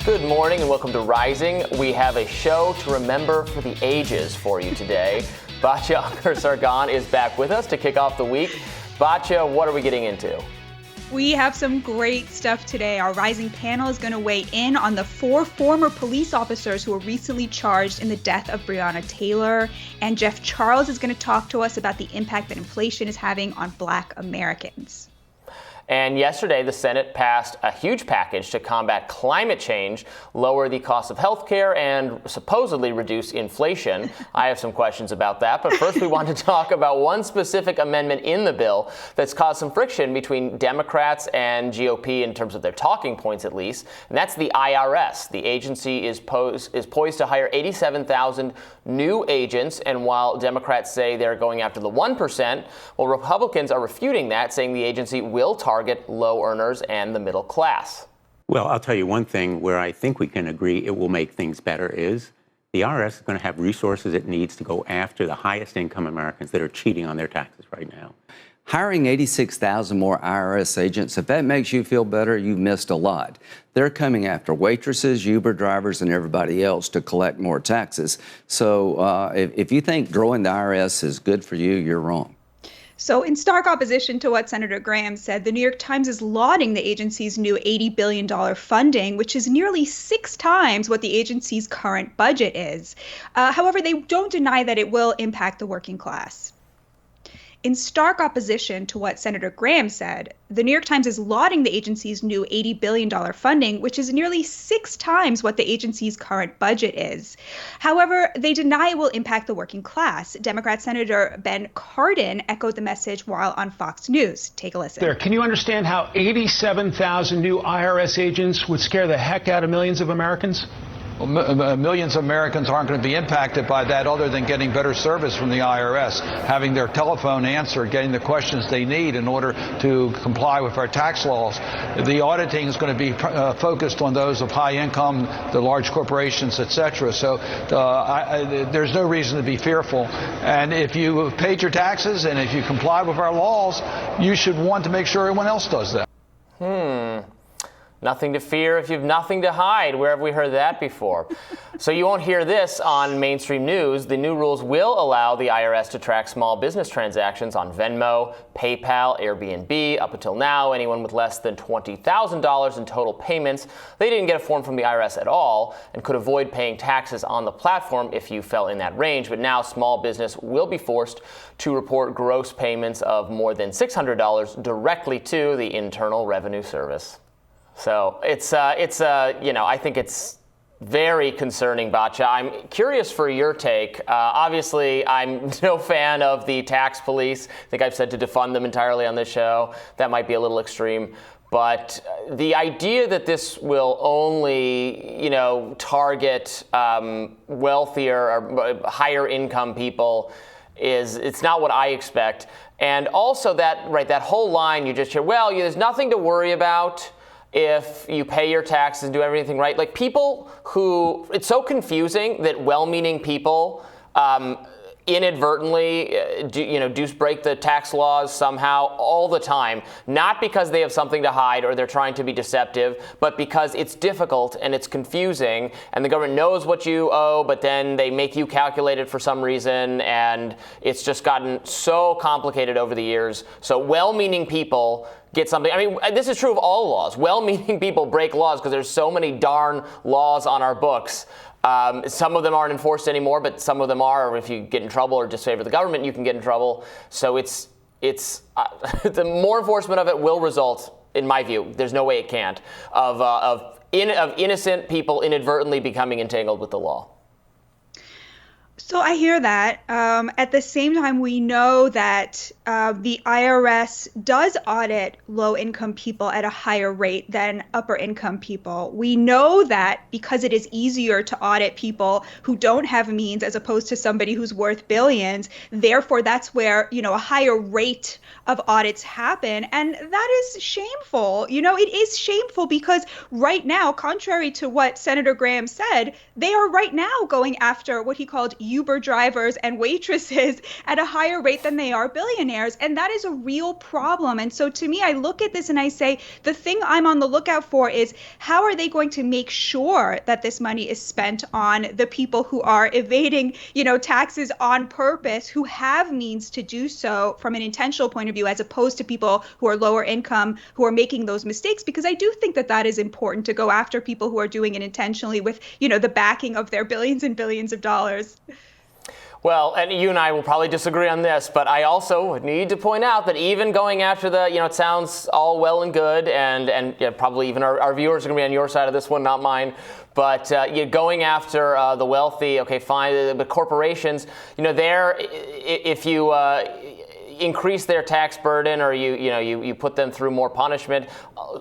Good morning and welcome to Rising. We have a show to remember for the ages for you today. Batya Ungar-Sargon is back with us to kick off the week. Batya, what are we getting into? We have some great stuff today. Our Rising panel is going to weigh in on the 4 former police officers who were recently charged in the death of Breonna Taylor. And Jeff Charles is going to talk to us about the impact that inflation is having on Black Americans. And yesterday, the Senate passed a huge package to combat climate change, lower the cost of health care, and supposedly reduce inflation. I have some questions about that. But first, we want to talk about one specific amendment in the bill that's caused some friction between Democrats and GOP in terms of their talking points, at least. And that's the IRS. The agency is poised to hire 87,000 new agents. And while Democrats say they're going after the 1%, well, Republicans are refuting that, saying the agency will target low earners and the middle class. Well, I'll tell you one thing where I think we can agree it will make things better is the IRS is going to have resources it needs to go after the highest income Americans that are cheating on their taxes right now. Hiring 86,000 more IRS agents, if that makes you feel better, you've missed a lot. They're coming after waitresses, Uber drivers, and everybody else to collect more taxes. So if you think growing the IRS is good for you, you're wrong. So in stark opposition to what Senator Graham said, the New York Times is lauding the agency's new $80 billion funding, which is nearly 6 times what the agency's current budget is. However, they don't deny that it will impact the working class. In stark opposition to what Senator Graham said, the New York Times is lauding the agency's new $80 billion funding, which is nearly 6 times what the agency's current budget is. However, they deny it will impact the working class. Democrat Senator Ben Cardin echoed the message while on Fox News. Take a listen. Can you understand how 87,000 new IRS agents would scare the heck out of millions of Americans? Well, millions of Americans aren't going to be impacted by that other than getting better service from the IRS, having their telephone answered, getting the questions they need in order to comply with our tax laws. The auditing is going to be focused on those of high income, the large corporations, etc. So there's no reason to be fearful. And if you have paid your taxes and if you comply with our laws, you should want to make sure everyone else does that. Nothing to fear if you've nothing to hide. Where have we heard that before? So you won't hear this on mainstream news. The new rules will allow the IRS to track small business transactions on Venmo, PayPal, Airbnb. Up until now, anyone with less than $20,000 in total payments, they didn't get a form from the IRS at all and could avoid paying taxes on the platform if you fell in that range. But now small business will be forced to report gross payments of more than $600 directly to the Internal Revenue Service. So I think it's very concerning, Batya. I'm curious for your take. Obviously, I'm no fan of the tax police. I think I've said to defund them entirely on this show. That might be a little extreme. But the idea that this will only, target wealthier or higher income people it's not what I expect. And also that whole line you just hear, well, there's nothing to worry about if you pay your taxes and do everything right. Like people who, it's so confusing that well-meaning people inadvertently do break the tax laws somehow all the time, not because they have something to hide or they're trying to be deceptive, but because it's difficult and it's confusing and the government knows what you owe, but then they make you calculate it for some reason, and it's just gotten so complicated over the years. So well-meaning people get something. I mean, this is true of all laws. Well-meaning people break laws because there's so many darn laws on our books. Some of them aren't enforced anymore, but some of them are. Or if you get in trouble or disfavor the government, you can get in trouble. So it's the more enforcement of it will result, in my view, there's no way it can't, of innocent people inadvertently becoming entangled with the law. So I hear that. At the same time, we know that the IRS does audit low-income people at a higher rate than upper-income people. We know that because it is easier to audit people who don't have means as opposed to somebody who's worth billions. Therefore, that's where, a higher rate of audits happen. And that is shameful. It is shameful because right now, contrary to what Senator Graham said, they are right now going after what he called Uber drivers and waitresses at a higher rate than they are billionaires. And that is a real problem. And so to me, I look at this and I say, the thing I'm on the lookout for is how are they going to make sure that this money is spent on the people who are evading, taxes on purpose, who have means to do so from an intentional point of view, as opposed to people who are lower income, who are making those mistakes? Because I do think that that is important, to go after people who are doing it intentionally with, the backing of their billions and billions of dollars. Well, and you and I will probably disagree on this, but I also need to point out that even going after the, it sounds all well and good, and probably even our viewers are going to be on your side of this one, not mine. But going after the wealthy, okay, fine, but corporations, if you increase their tax burden, or you put them through more punishment,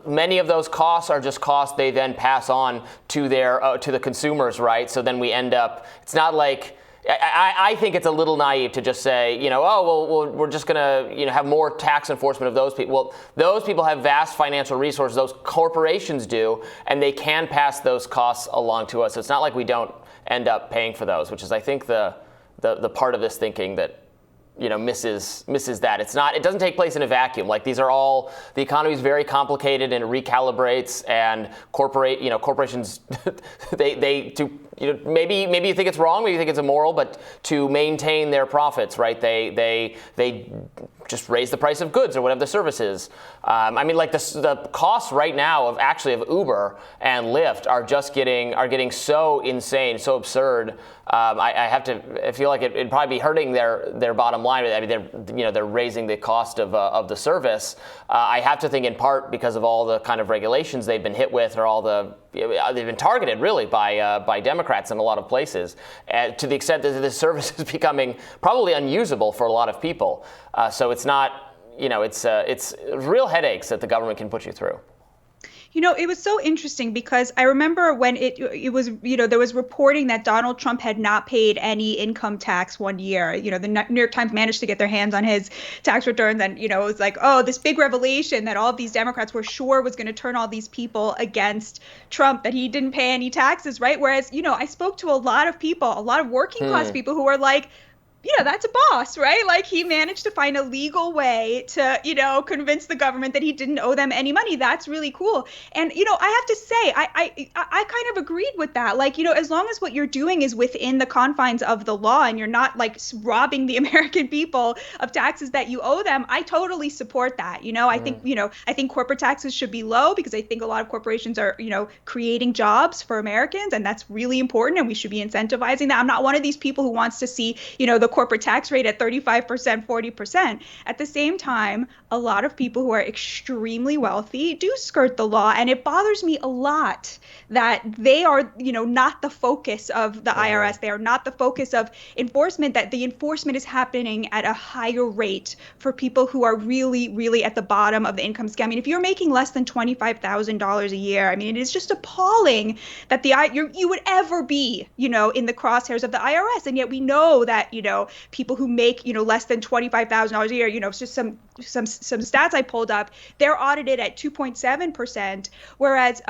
many of those costs are just costs they then pass on to to the consumers, right? So then we end up, it's not like, I think it's a little naive to just say, we're just going to, have more tax enforcement of those people. Well, those people have vast financial resources. Those corporations do, and they can pass those costs along to us. So it's not like we don't end up paying for those, which is, I think, the part of this thinking that, misses that. It doesn't take place in a vacuum. Like, these are all, the economy is very complicated, and it recalibrates, and corporations, maybe you think it's wrong, maybe you think it's immoral, but to maintain their profits, right? They just raise the price of goods or whatever the service is. The costs right now of Uber and Lyft are just getting so insane, so absurd. I feel like it'd probably be hurting their bottom line. I mean, they're raising the cost of the service. I have to think in part because of all the kind of regulations they've been hit with, or they've been targeted really by Democrats in a lot of places, to the extent that this service is becoming probably unusable for a lot of people. So it's not, it's real headaches that the government can put you through. It was so interesting because I remember when it was, there was reporting that Donald Trump had not paid any income tax one year. The New York Times managed to get their hands on his tax returns, and, it was like, oh, this big revelation that all of these Democrats were sure was going to turn all these people against Trump, that he didn't pay any taxes, right? Whereas, I spoke to a lot of people, a lot of working class people who were like, that's a boss, right? Like, he managed to find a legal way to, convince the government that he didn't owe them any money. That's really cool. And, I have to say, I kind of agreed with that. Like, as long as what you're doing is within the confines of the law and you're not like robbing the American people of taxes that you owe them, I totally support that. I think corporate taxes should be low, because I think a lot of corporations are, creating jobs for Americans, and that's really important, and we should be incentivizing that. I'm not one of these people who wants to see, the corporate tax rate at 35%, 40%. At the same time, a lot of people who are extremely wealthy do skirt the law, and it bothers me a lot that they are, not the focus of the IRS. They are not the focus of enforcement, that the enforcement is happening at a higher rate for people who are really, really at the bottom of the income scale. I mean, if you're making less than $25,000 a year, I mean, it is just appalling that you would ever be, in the crosshairs of the IRS. And yet we know that, people who make, less than $25,000 a year, it's just some stats I pulled up, they're audited at 2.7%, whereas,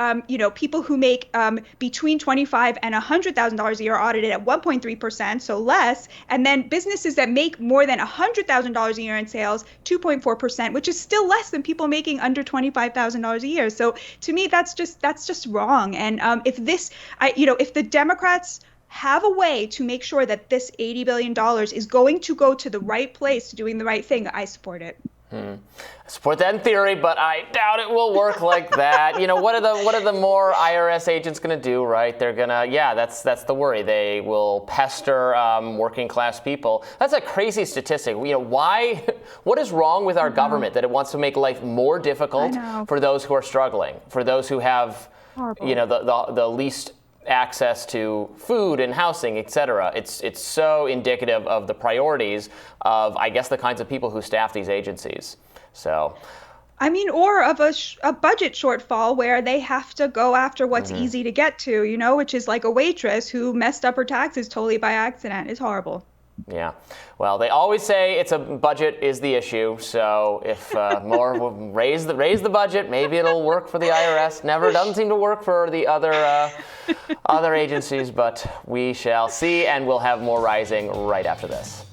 people who make between $25,000 and $100,000 a year are audited at 1.3%, so less. And then businesses that make more than $100,000 a year in sales, 2.4%, which is still less than people making under $25,000 a year. So to me, that's just wrong. And if the Democrats have a way to make sure that this $80 billion is going to go to the right place, to doing the right thing, I support it. I support that in theory, but I doubt it will work like that. What are the more IRS agents going to do, right? They're going to, that's the worry. They will pester working class people. That's a crazy statistic. Why? What is wrong with our government that it wants to make life more difficult for those who are struggling, for those who have, the least access to food and housing, et cetera? It's so indicative of the priorities of, I guess, the kinds of people who staff these agencies. So, or of a budget shortfall where they have to go after what's easy to get to, which is like a waitress who messed up her taxes totally by accident. It's horrible. Yeah. Well, they always say it's a budget is the issue. So if more will raise the budget, maybe it'll work for the IRS. Never doesn't seem to work for the other agencies, but we shall see, and we'll have more Rising right after this.